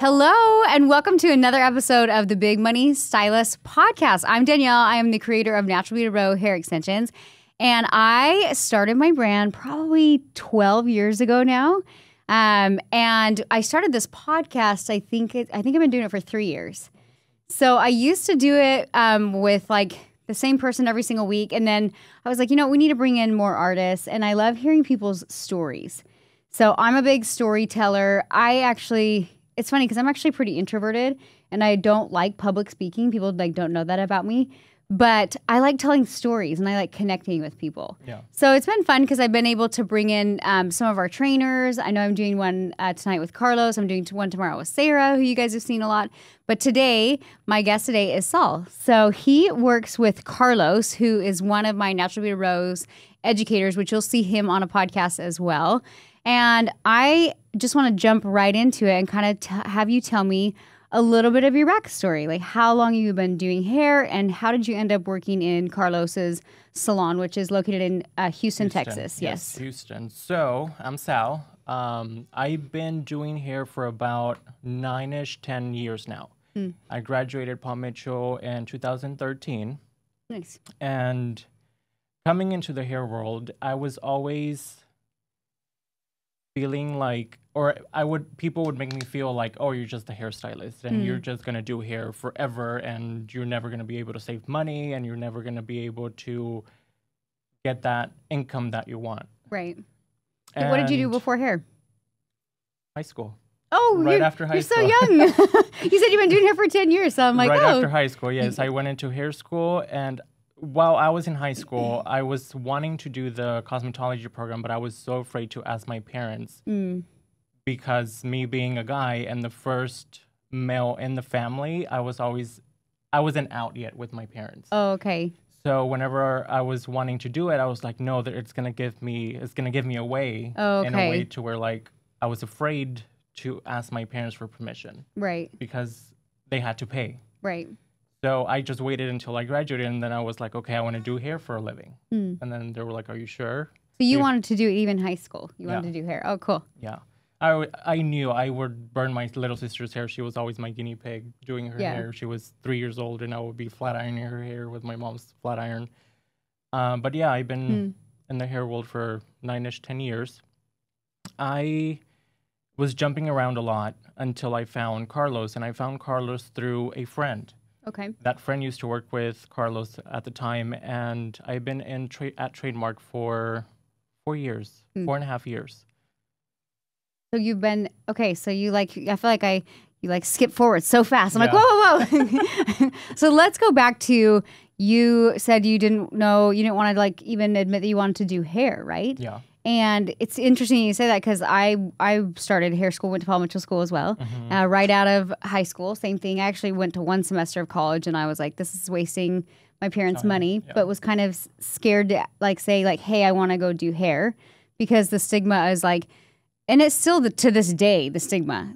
Hello, and welcome to another episode of the Big Money Stylist Podcast. I'm Danielle. I am the creator of Natural Beauty Row Hair Extensions, and I started my brand probably 12 years ago now. And I started this podcast. I think I've been doing it for 3 years. So I used to do it with like the same person every single week, and then I was like, we need to bring in more artists, and I love hearing people's stories. So I'm a big storyteller. It's funny because I'm actually pretty introverted and I don't like public speaking. People don't know that about me, but I like telling stories and I like connecting with people. Yeah. So it's been fun because I've been able to bring in some of our trainers. I know I'm doing one tonight with Carlos. I'm doing one tomorrow with Sarah, who you guys have seen a lot. But today, my guest today is Sal. So he works with Carlos, who is one of my Natural Beauty Row's educators, which you'll see him on a podcast as well. And I just want to jump right into it and kind of have you tell me a little bit of your backstory. Like, how long have you been doing hair and how did you end up working in Carlos's salon, which is located in Houston, Texas? Yes, Houston. So I'm Sal. I've been doing hair for about 10 years now. I graduated Paul Mitchell in 2013. Nice. And coming into the hair world, I was always feeling like, people would make me feel like, oh, you're just a hairstylist and you're just going to do hair forever and you're never going to be able to save money and you're never going to be able to get that income that you want. Right. And what did you do before hair? High school. Oh, right after high school. You're so young. You said you've been doing hair for 10 years. So I'm like, right after high school, yes. I went into hair school, and while I was in high school, I was wanting to do the cosmetology program, but I was so afraid to ask my parents because me being a guy and the first male in the family, I wasn't out yet with my parents. Oh, okay. So whenever I was wanting to do it, I was like, no, that it's gonna give me away in a way to where like I was afraid to ask my parents for permission. Right. Because they had to pay. Right. So I just waited until I graduated, and then I was like, okay, I want to do hair for a living. And then they were like, are you sure? So you wanted to do it even high school? You wanted to do hair? Oh, cool. Yeah. I knew I would burn my little sister's hair. She was always my guinea pig doing her hair. She was 3 years old, and I would be flat ironing her hair with my mom's flat iron. But yeah, I've been in the hair world for 10 years. I was jumping around a lot until I found Carlos, and I found Carlos through a friend. Okay. That friend used to work with Carlos at the time, and I've been at Trademark for 4 years, 4.5 years. So you've been, so you I feel like you skip forward so fast. I'm like, whoa. So let's go back to, you said you didn't want to even admit that you wanted to do hair, right? Yeah. And it's interesting you say that because I started hair school, went to Paul Mitchell School as well, right out of high school. Same thing. I actually went to one semester of college, and I was like, this is wasting my parents' money, but was kind of scared to say, hey, I want to go do hair, because the stigma is like, and it's still to this day, the stigma,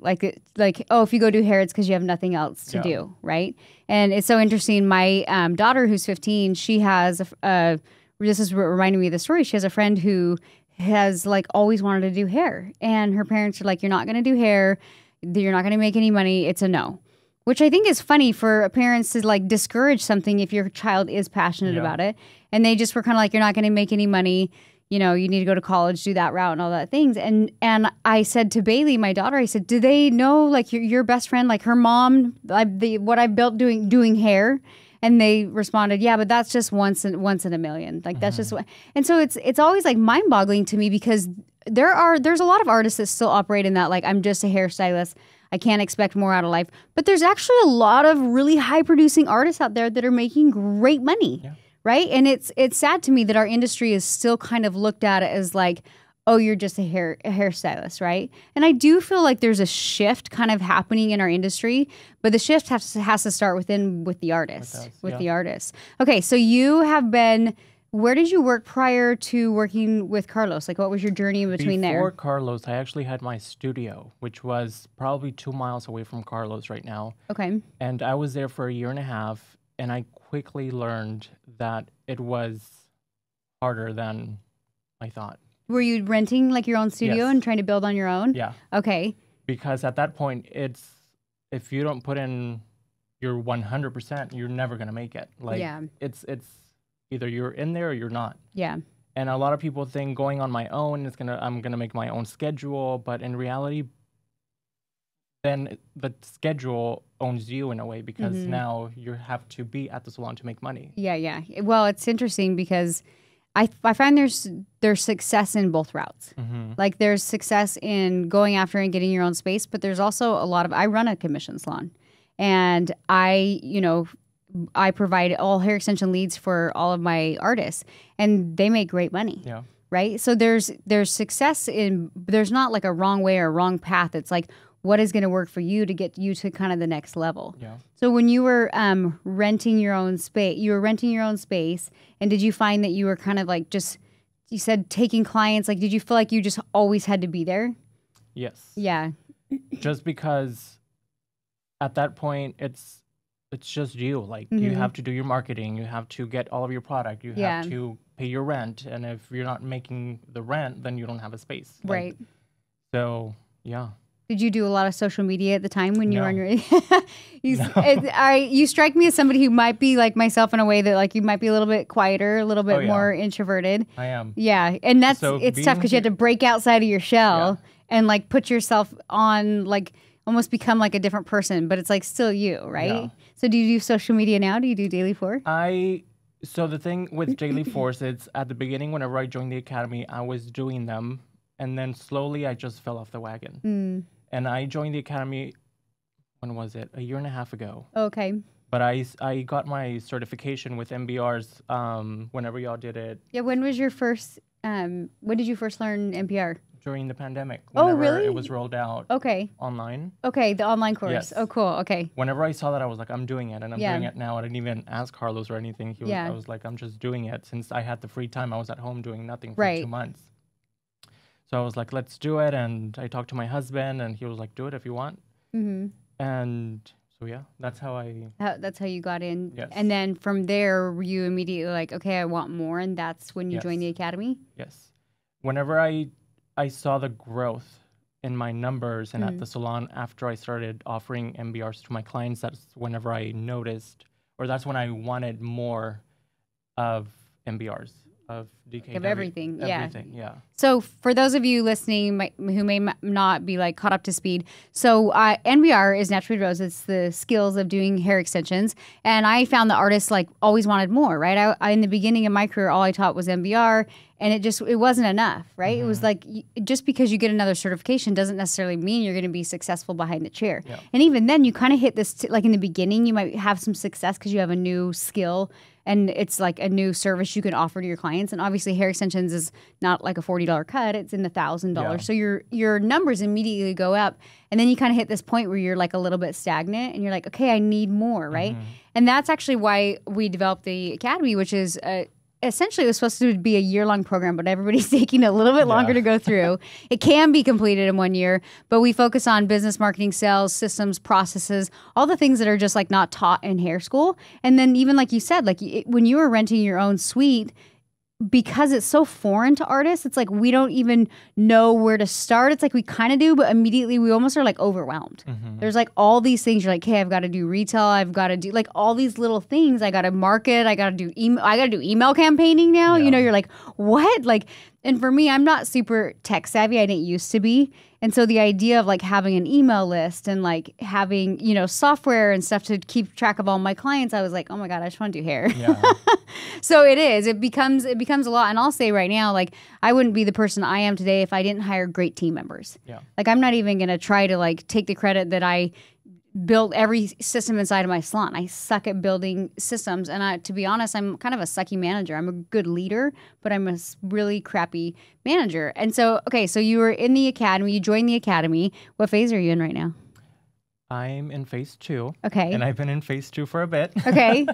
oh, if you go do hair, it's because you have nothing else to do, right? And it's so interesting. My daughter, who's 15, she has this is reminding me of the story. She has a friend who has always wanted to do hair, and her parents are like, you're not going to do hair, you're not going to make any money, it's a no. Which I think is funny for parents to discourage something if your child is passionate about it. And they just were kind of like, you're not going to make any money, you need to go to college, do that route and all that things. And I said to Bailey, my daughter, I said, do they know your best friend, her mom, what I built doing hair? And they responded, yeah, but that's just once in a million. That's just what. And so it's always mind-boggling to me, because there's a lot of artists that still operate in that, I'm just a hairstylist, I can't expect more out of life. But there's actually a lot of really high-producing artists out there that are making great money, right? And it's sad to me that our industry is still kind of looked at as oh, you're just a hairstylist, right? And I do feel like there's a shift kind of happening in our industry, but the shift has to start with the artist, the artist. Okay, so you have been, where did you work prior to working with Carlos? What was your journey in between there? Before Carlos, I actually had my studio, which was probably 2 miles away from Carlos right now. Okay. And I was there for a year and a half, and I quickly learned that it was harder than I thought. Were you renting your own studio and trying to build on your own? Yeah. Okay. Because at that point, it's if you don't put in your 100%, you're never gonna make it. Like it's either you're in there or you're not. Yeah. And a lot of people think going on my own I'm gonna make my own schedule, but in reality, then the schedule owns you in a way, because now you have to be at the salon to make money. Yeah, yeah. Well, it's interesting because I find there's success in both routes. Like there's success in going after and getting your own space, but there's also a lot of, I run a commission salon, and I provide all hair extension leads for all of my artists, and they make great money. Yeah. Right. So there's success in, there's not like a wrong way or a wrong path. It's like, what is going to work for you to get you to kind of the next level. Yeah. So when you were renting your own space, and did you find that you were kind of like just, you said taking clients, like did you feel like you just always had to be there? Yes. Yeah. Just because at that point it's just you. Like you have to do your marketing, you have to get all of your product, you have to pay your rent, and if you're not making the rent, then you don't have a space. Right. So yeah. Did you do a lot of social media at the time when you were on your... You strike me as somebody who might be like myself in a way that like you might be a little bit quieter, a little bit more introverted. I am. Yeah. And it's tough because you have to break outside of your shell and like put yourself on, like almost become like a different person, but it's like still you, right? Yeah. So do you do social media now? Do you do Daily Four? So the thing with Daily Fours, it's at the beginning, whenever I joined the academy, I was doing them, and then slowly I just fell off the wagon. And I joined the academy, when was it? A year and a half ago. Okay. But I got my certification with MBRs whenever y'all did it. Yeah, when was your first, when did you first learn MPR? During the pandemic. Oh, really? It was rolled out online. Okay, the online course. Yes. Oh, cool. Okay. Whenever I saw that, I was like, I'm doing it, and I'm doing it now. I didn't even ask Carlos or anything. I was like, I'm just doing it. Since I had the free time, I was at home doing nothing for 2 months. So I was like, let's do it. And I talked to my husband, and he was like, do it if you want. And so, yeah, that's how that's how you got in. Yes. And then from there, were you immediately like, okay, I want more? And that's when you joined the academy? Yes. Whenever I saw the growth in my numbers and at the salon after I started offering MBRs to my clients, that's whenever I noticed, or that's when I wanted more of MBRs. Of DKW. Of everything, yeah. So for those of you listening who may not be like caught up to speed, so NBR is naturally rose. It's the skills of doing hair extensions, and I found the artists like always wanted more. Right, I in the beginning of my career, all I taught was NBR, and it wasn't enough. Right, it was like just because you get another certification doesn't necessarily mean you're going to be successful behind the chair. Yeah. And even then, you kind of hit this like in the beginning, you might have some success because you have a new skill. And it's like a new service you can offer to your clients. And obviously hair extensions is not like a $40 cut. It's in the $1,000. Yeah. So your numbers immediately go up. And then you kind of hit this point where you're like a little bit stagnant. And you're like, okay, I need more, right? And that's actually why we developed the Academy, which is essentially it was supposed to be a year-long program, but everybody's taking a little bit longer to go through. It can be completed in 1 year, but we focus on business, marketing, sales, systems, processes, all the things that are just like not taught in hair school. And then even like you said, like when you were renting your own suite, because it's so foreign to artists, it's like we don't even know where to start. It's like we kind of do, but immediately we almost are like overwhelmed. There's like all these things. You're like, hey, I've got to do retail. I've got to do like all these little things. I got to market. I got to do email. I got to do email campaigning now. Yeah. You know, you're like, what? Like, and for me, I'm not super tech savvy. I didn't used to be. And so the idea of like having an email list and like having, you know, software and stuff to keep track of all my clients, I was like, oh my God, I just want to do hair. Yeah. So it becomes a lot. And I'll say right now, like I wouldn't be the person I am today if I didn't hire great team members. Yeah. Like I'm not even going to try to like take the credit that I build every system inside of my salon. I suck at building systems. And to be honest, I'm kind of a sucky manager. I'm a good leader, but I'm a really crappy manager. And so, okay, so you were in the academy, you joined the academy. What phase are you in right now? I'm in phase 2. Okay. And I've been in phase 2 for a bit. Okay.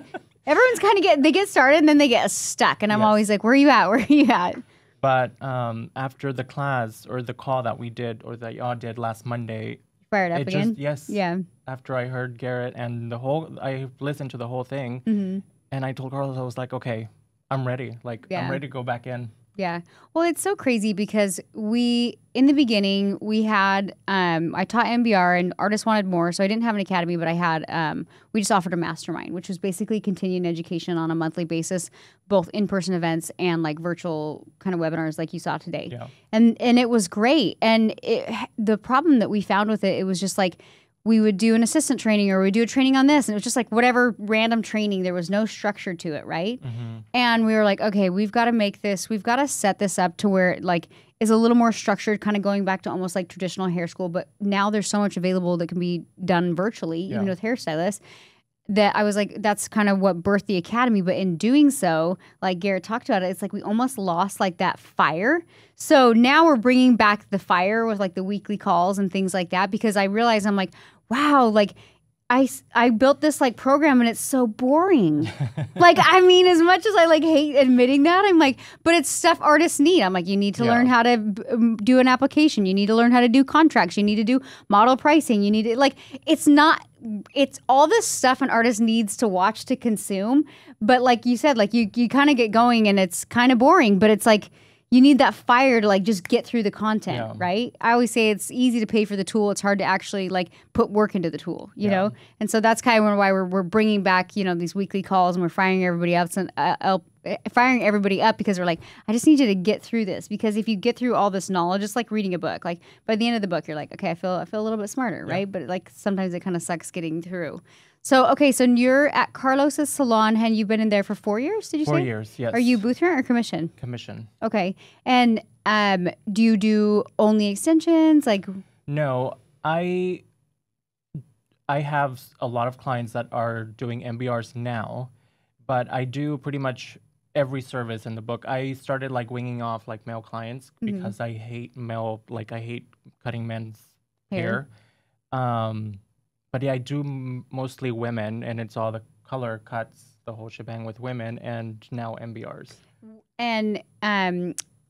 Everyone's kind of they get started and then they get stuck. And I'm always like, where are you at? Where are you at? But after the class or the call that we did or that y'all did last Monday, fired up again? Yes. Yeah. After I heard Garrett and I listened to the whole thing, and I told Carlos, I was like, okay, I'm ready. Like, I'm ready to go back in. Yeah. Well, it's so crazy because in the beginning, we had, I taught MBR and artists wanted more. So I didn't have an academy, but I had, we just offered a mastermind, which was basically continuing education on a monthly basis, both in-person events and like virtual kind of webinars like you saw today. Yeah. And it was great. And the problem that we found with it was just like, we would do an assistant training or we'd do a training on this. And it was just like whatever random training. There was no structure to it, right? Mm-hmm. And we were like, okay, we've got to set this up to where it like is a little more structured, kind of going back to almost like traditional hair school. But now there's so much available that can be done virtually, even with hairstylists, that I was like, that's kind of what birthed the academy. But in doing so, like Garrett talked about it, it's like we almost lost like that fire. So now we're bringing back the fire with like the weekly calls and things like that, because I realized I'm like, wow, like I built this like program and it's so boring. Like, I mean, as much as I like hate admitting that, I'm like, but it's stuff artists need. I'm like, you need to learn how to do an application. You need to learn how to do contracts. You need to do model pricing. You need to like, it's all this stuff an artist needs to watch to consume. But like you said, like you kind of get going and it's kind of boring, but it's like, you need that fire to like just get through the content, right? I always say it's easy to pay for the tool. It's hard to actually like put work into the tool, you know? And so that's kind of why we're bringing back, you know, these weekly calls and we're firing everybody up because we're like, I just need you to get through this, because if you get through all this knowledge, it's like reading a book. Like by the end of the book, you're like, okay, I feel a little bit smarter, right? But like sometimes it kind of sucks getting through. So, okay, so you're at Carlos's salon and you've been in there for 4 years, did you say? 4 years, yes. Are you booth rent or commission? Commission. Okay. And do you do only extensions? Like, no, I have a lot of clients that are doing MBRs now, but I do pretty much every service in the book. I started like winging off like male clients because I hate cutting men's hair. But yeah, I do mostly women, and it's all the color cuts, the whole shebang with women, and now MBRs. And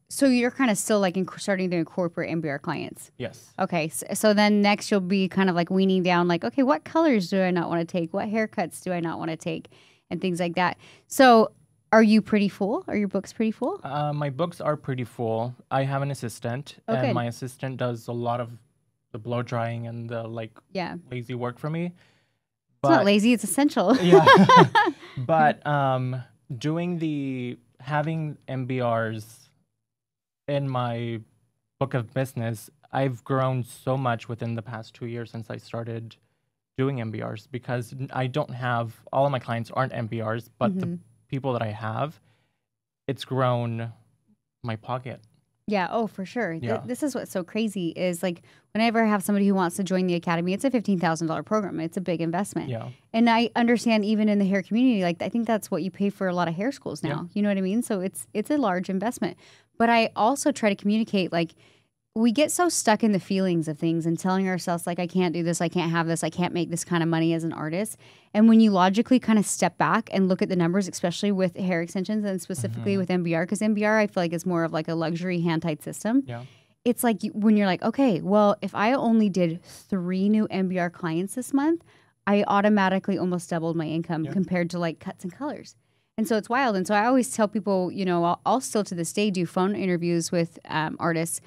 so you're kind of still like starting to incorporate MBR clients. Yes. Okay, so then next you'll be kind of like weaning down, like, okay, what colors do I not want to take? What haircuts do I not want to take? And things like that. So are you pretty full? Are your books pretty full? My books are pretty full. I have an assistant, and my assistant does a lot of the blow drying and the lazy work for me. But, it's not lazy, it's essential. Yeah. But having MBRs in my book of business, I've grown so much within the past 2 years since I started doing MBRs, because I don't have, all of my clients aren't MBRs, but the people that I have, it's grown my pocket. Yeah. Oh, for sure. Yeah. This is what's so crazy is like whenever I have somebody who wants to join the academy, it's a $15,000 program. It's a big investment. Yeah. And I understand even in the hair community, like I think that's what you pay for a lot of hair schools now. Yeah. You know what I mean? So it's a large investment. But I also try to communicate, like, we get so stuck in the feelings of things and telling ourselves, like, I can't do this, I can't have this, I can't make this kind of money as an artist. And when you logically kind of step back and look at the numbers, especially with hair extensions and specifically with MBR, because MBR I feel like is more of like a luxury hand-tied system. Yeah. It's like when you're like, okay, well, if I only did 3 new MBR clients this month, I automatically almost doubled my income compared to like cuts and colors. And so it's wild. And so I always tell people, you know, I'll still to this day do phone interviews with artists.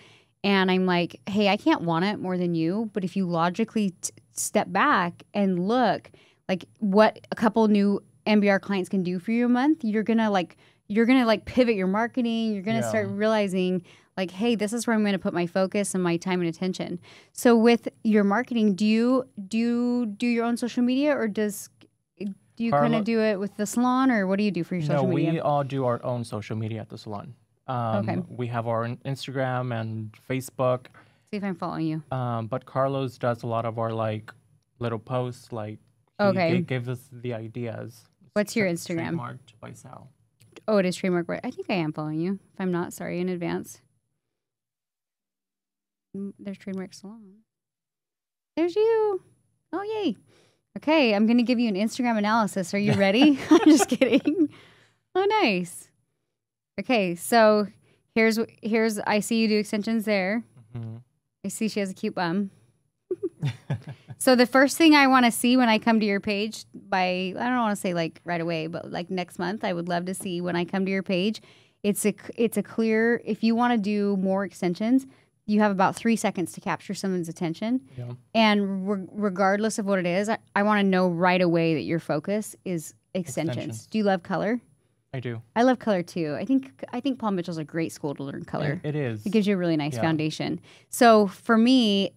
And I'm like, hey, I can't want it more than you. But if you logically step back and look like what a couple new MBR clients can do for you a month, you're going to pivot your marketing. You're going to start realizing like, hey, this is where I'm going to put my focus and my time and attention. So with your marketing, do you do your own social media, or do you kind of do it with the salon, or what do you do for your social media? No, we all do our own social media at the salon. We have our Instagram and Facebook. See if I'm following you. But Carlos does a lot of our like little posts. Like he gives us the ideas. What's your Instagram? Trademarked by Sal. Oh, it is trademarked. Right. I think I am following you. If I'm not, sorry in advance. There's trademark salon. There's you. Oh yay. Okay, I'm gonna give you an Instagram analysis. Are you ready? I'm just kidding. Oh, nice. Okay, so here's I see you do extensions there. I see she has a cute bum. So the first thing I want to see when I come to your page I don't want to say like right away, but like next month, I would love to see when I come to your page It's a clear, if you want to do more extensions, you have about 3 seconds to capture someone's attention. Yeah. And regardless of what it is, I want to know right away that your focus is extensions. Do you love color? I do. I love color too. I think Paul Mitchell's a great school to learn color. It is. It gives you a really nice foundation. So for me,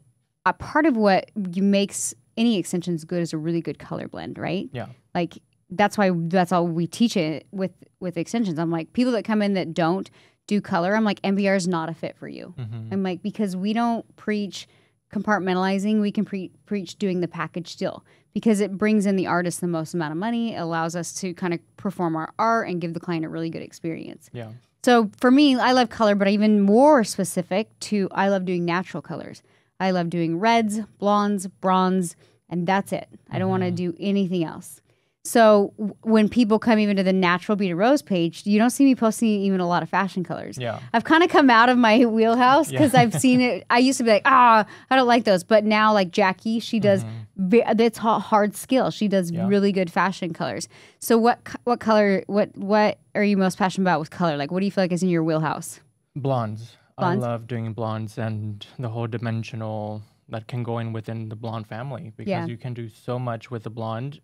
a part of what makes any extensions good is a really good color blend, right? Yeah. Like that's all we teach it with extensions. I'm like, people that come in that don't do color, I'm like, MBR is not a fit for you. Mm-hmm. I'm like, because we don't preach compartmentalizing, we can preach doing the package deal, because it brings in the artist the most amount of money. It allows us to kind of perform our art and give the client a really good experience. Yeah. So for me, I love color, but even more specific to, I love doing natural colors. I love doing reds, blondes, bronze, and that's it. I don't want to do anything else. So when people come even to the Natural Beaded Rose page, you don't see me posting even a lot of fashion colors. Yeah. I've kind of come out of my wheelhouse because I've seen it. I used to be like, I don't like those. But now like Jackie, she does, it's hard skill. She does really good fashion colors. So what color, what are you most passionate about with color? Like, what do you feel like is in your wheelhouse? Blondes. I love doing blondes and the whole dimensional that can go in within the blonde family, because you can do so much with the blonde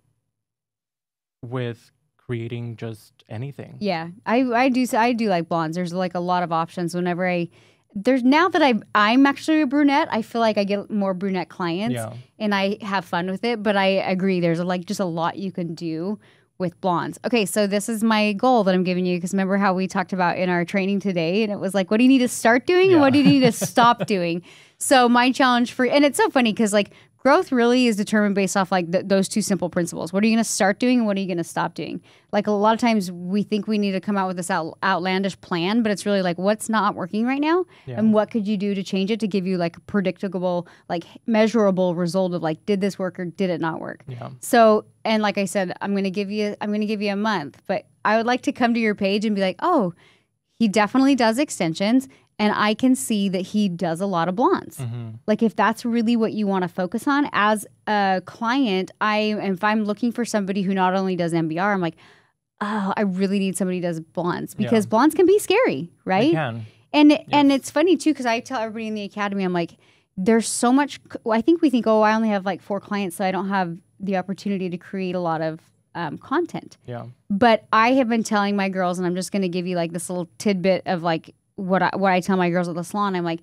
with creating just anything. Yeah, I do like blondes. There's like a lot of options. Whenever now that I'm actually a brunette, I feel like I get more brunette clients and I have fun with it. But I agree, there's like just a lot you can do with blondes. Okay, so this is my goal that I'm giving you, because remember how we talked about in our training today, and it was like, what do you need to start doing and what do you need to stop doing? So my challenge and it's so funny because like growth really is determined based off like those two simple principles. What are you going to start doing and what are you going to stop doing? Like a lot of times we think we need to come out with this outlandish plan, but it's really like, what's not working right now and what could you do to change it to give you like a predictable, like measurable result of like, did this work or did it not work? Yeah. So, and like I said, I'm going to give you a month, but I would like to come to your page and be like, oh, he definitely does extensions. And I can see that he does a lot of blondes. Like if that's really what you want to focus on as a client, if I'm looking for somebody who not only does MBR, I'm like, oh, I really need somebody who does blondes, because blondes can be scary, right? They can. And it's funny too, because I tell everybody in the academy, I'm like, there's so much. I think we think, oh, I only have like 4 clients, so I don't have the opportunity to create a lot of content. Yeah. But I have been telling my girls, and I'm just going to give you like this little tidbit of like, what I tell my girls at the salon, I'm like,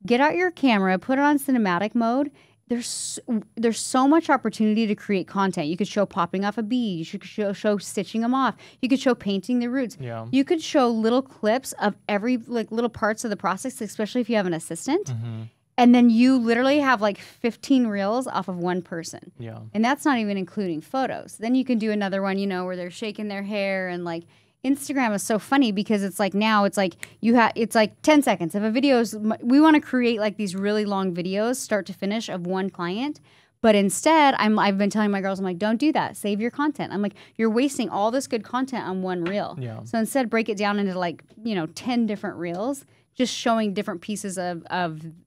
get out your camera, put it on cinematic mode. There's so much opportunity to create content. You could show popping off a bead. You could show stitching them off. You could show painting the roots. Yeah. You could show little clips of every like little parts of the process, especially if you have an assistant. And then you literally have like 15 reels off of one person. Yeah. And that's not even including photos. Then you can do another one, where they're shaking their hair, and like Instagram is so funny because it's like now it's like it's like 10 seconds. If a video's, we want to create like these really long videos, start to finish, of one client. But instead, I've been telling my girls, I'm like, don't do that. Save your content. I'm like, you're wasting all this good content on one reel. Yeah. So instead, break it down into like, 10 different reels, just showing different pieces of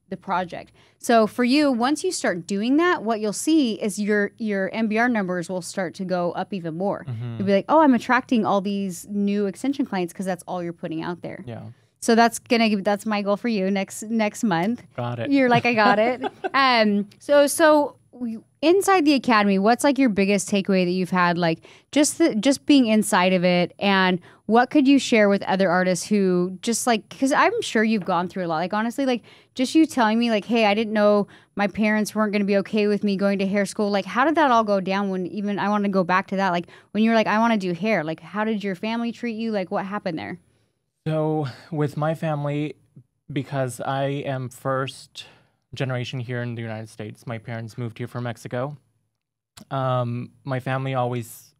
the project. So for you, once you start doing that, what you'll see is your MBR numbers will start to go up even more. You'll be like, oh, I'm attracting all these new extension clients because that's all you're putting out there. Yeah. So that's my goal for you next month. Got it. You're like, I got it. So inside the academy, what's like your biggest takeaway that you've had, like just being inside of it, and what could you share with other artists who just like, because I'm sure you've gone through a lot, like honestly, like just you telling me like, hey, I didn't know my parents weren't going to be okay with me going to hair school. Like, how did that all go down? When even I want to go back to that, like when you were like, I want to do hair, like how did your family treat you? Like what happened there? So with my family, because I am first generation here in the United States, my parents moved here from Mexico. My family always,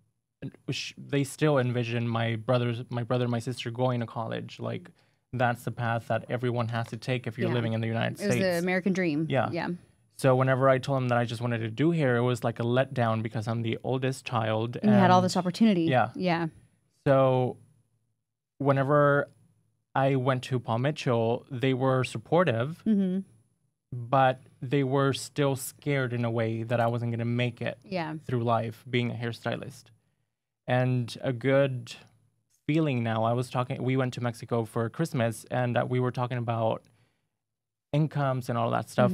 they still envision my brother and my sister going to college. Like that's the path that everyone has to take if you're living in the United States. It was the American dream. Yeah. Yeah. So whenever I told them that I just wanted to do hair, it was like a letdown because I'm the oldest child. And you had all this opportunity. Yeah. Yeah. So whenever I went to Paul Mitchell, they were supportive, but they were still scared in a way that I wasn't going to make it through life being a hairstylist. And a good feeling now. We went to Mexico for Christmas, and we were talking about incomes and all that stuff.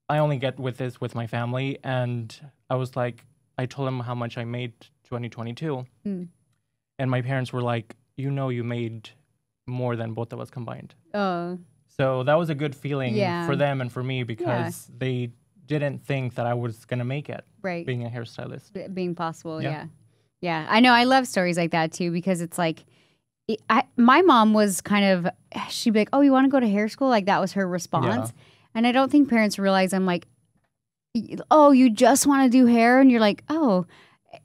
I only get with this with my family, and I was like, I told them how much I made 2022, and my parents were like, you made more than both of us combined. Oh. So that was a good feeling for them and for me, because they didn't think that I was going to make it. Right. Being a hairstylist. Being possible, yeah. Yeah, I know. I love stories like that too, because it's like, my mom was kind of, she'd be like, oh, you want to go to hair school? Like that was her response. Yeah. And I don't think parents realize, I'm like, oh, you just want to do hair? And you're like, oh.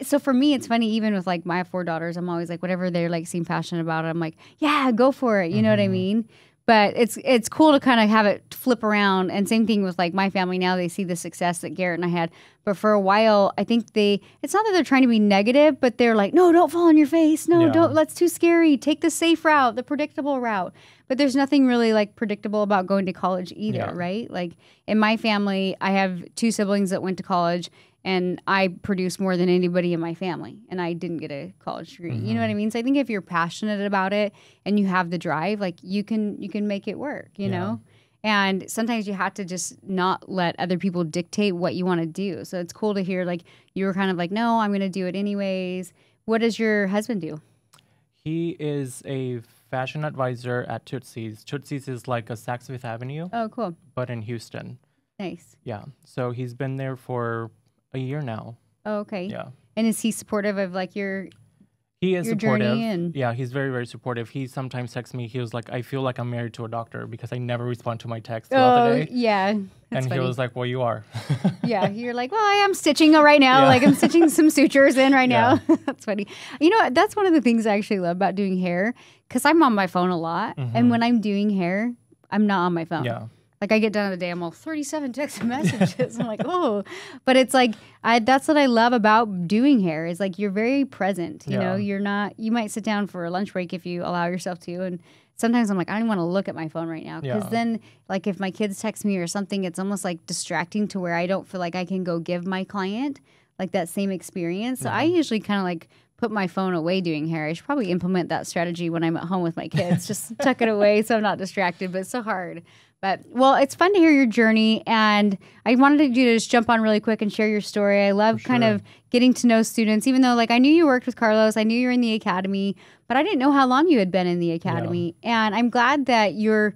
So for me, it's funny, even with like my 4 daughters, I'm always like, whatever they're like seem passionate about it, I'm like, yeah, go for it. You know what I mean? But it's cool to kind of have it flip around. And same thing with like my family now, they see the success that Garrett and I had. But for a while, I think it's not that they're trying to be negative, but they're like, no, don't fall on your face. No, don't, that's too scary. Take the safe route, the predictable route. But there's nothing really like predictable about going to college either, right? Like in my family, I have 2 siblings that went to college, and I produce more than anybody in my family, and I didn't get a college degree. You know what I mean? So I think if you're passionate about it and you have the drive, like you can make it work, you know? And sometimes you have to just not let other people dictate what you want to do. So it's cool to hear like you were kind of like, no, I'm going to do it anyways. What does your husband do? He is a fashion advisor at Tootsie's. Tootsie's is like a Saks Fifth Avenue. Oh, cool. But in Houston. Nice. Yeah. So he's been there for a year now. Oh, okay. Yeah. And is he supportive of like He is supportive. And yeah, he's very, very supportive. He sometimes texts me. He was like, I feel like I'm married to a doctor because I never respond to my texts throughout the day. Yeah. And funny. He was like, well, you are. Yeah. You're like, well, I am stitching right now. Like I'm stitching some sutures in right now. That's funny. You know what? That's one of the things I actually love about doing hair, because I'm on my phone a lot. And when I'm doing hair, I'm not on my phone. Yeah. Like I get done with the day, I'm all 37 text messages. I'm like, oh, but it's like, that's what I love about doing hair is like, you're very present, you know, you might sit down for a lunch break if you allow yourself to. And sometimes I'm like, I don't want to look at my phone right now. Because then like if my kids text me or something, it's almost like distracting to where I don't feel like I can go give my client like that same experience. So I usually kind of like put my phone away doing hair. I should probably implement that strategy when I'm at home with my kids. Just tuck it away so I'm not distracted, but it's so hard. But, well, it's fun to hear your journey, and I wanted you to just jump on really quick and share your story. I love kind of getting to know students, even though, like, I knew you worked with Carlos. I knew you were in the academy, but I didn't know how long you had been in the academy. Yeah. And I'm glad that you're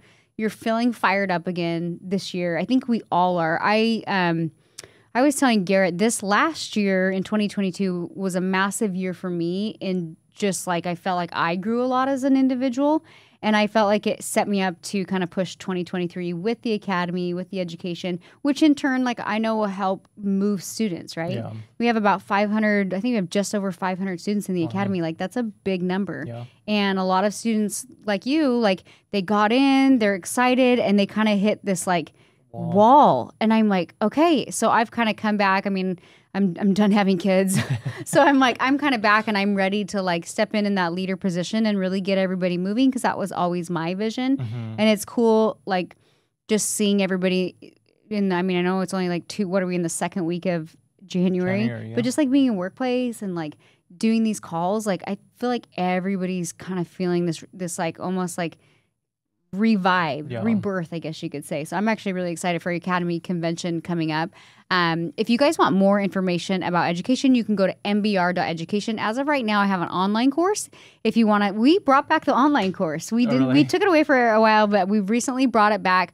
feeling fired up again this year. I think we all are. I was telling Garrett, this last year in 2022 was a massive year for me, and just, like, I felt like I grew a lot as an individual. And I felt like it set me up to kind of push 2023 with the academy, with the education, which in turn, like I know will help move students, right? Yeah. We have about 500, I think we have just over 500 students in the academy. Like that's a big number. Yeah. And a lot of students like you, like they got in, they're excited, and they kind of hit this like wall. And I'm like, okay, so I've kind of come back. I mean, I'm done having kids. So I'm like, I'm kind of back and I'm ready to like step in that leader position and really get everybody moving, because that was always my vision. And it's cool, like just seeing everybody in, I mean, I know it's only like what are we in the second week of January but just like being in workplace and like doing these calls, like I feel like everybody's kind of feeling this like almost like revived, rebirth, I guess you could say. So I'm actually really excited for your Academy convention coming up. If you guys want more information about education, you can go to mbr.education. As of right now, I have an online course. If you want to, we brought back the online course. We took it away for a while, but we've recently brought it back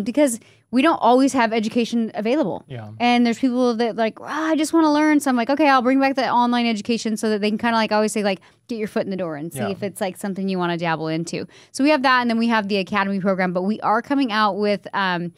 because we don't always have education available. Yeah. And there's people that like, I just want to learn. So I'm like, okay, I'll bring back the online education so that they can kind of like, I always say like, get your foot in the door and see if it's like something you want to dabble into. So we have that, and then we have the Academy program, but we are coming out with, we're going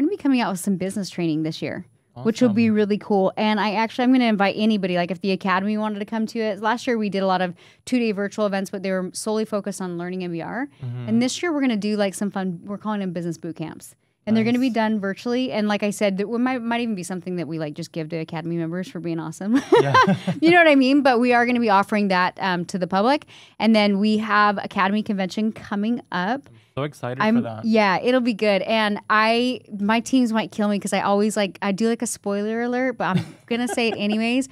to be coming out with some business training this year. Awesome. Which will be really cool. And I'm going to invite anybody, like if the Academy wanted to come to it. Last year we did a lot of 2-day virtual events, but they were solely focused on learning MBR. And this year we're going to do like some fun, we're calling them business boot camps. And they're going to be done virtually. And like I said, it might even be something that we like just give to Academy members for being awesome. Yeah. You know what I mean? But we are going to be offering that to the public. And then we have Academy convention coming up. So excited for that. Yeah, it'll be good. And my teams might kill me because I always I do like a spoiler alert, but I'm going to say it anyways.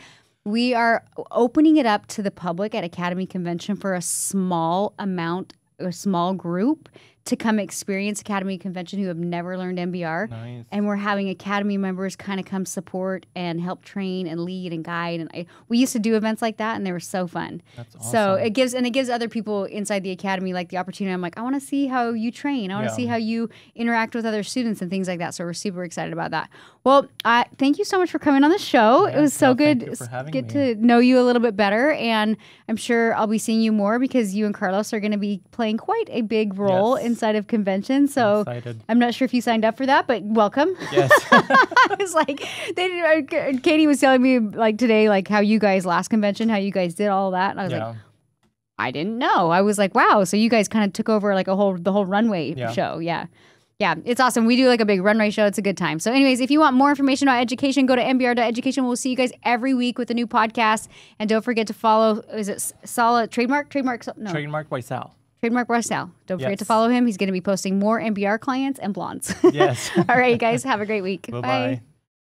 We are opening it up to the public at Academy Convention for a small amount, a small group to come experience Academy Convention who have never learned MBR. Nice. And we're having Academy members kind of come support and help train and lead and guide. And we used to do events like that, and they were so fun. That's awesome. So it gives other people inside the Academy like the opportunity. I'm like, I want to see how you train. I want to see how you interact with other students and things like that. So we're super excited about that. Well, thank you so much for coming on the show. It was so good to get to know you a little bit better. And I'm sure I'll be seeing you more because you and Carlos are going to be playing quite a big role inside of convention. So I'm not sure if you signed up for that, but welcome. Yes. I was like, Katie was telling me like today, like how you guys last convention, how you guys did all that. And I was like, I didn't know. I was like, wow. So you guys kind of took over like the whole runway show. Yeah. Yeah, it's awesome. We do like a big runway show. It's a good time. So anyways, if you want more information about education, go to mbr.education. We'll see you guys every week with a new podcast. And don't forget to follow, is it Sal, trademark? No. Trademark by Sal. Trademark by Sal. Don't forget to follow him. He's going to be posting more MBR clients and blondes. Yes. All right, you guys. Have a great week. Bye-bye. Bye.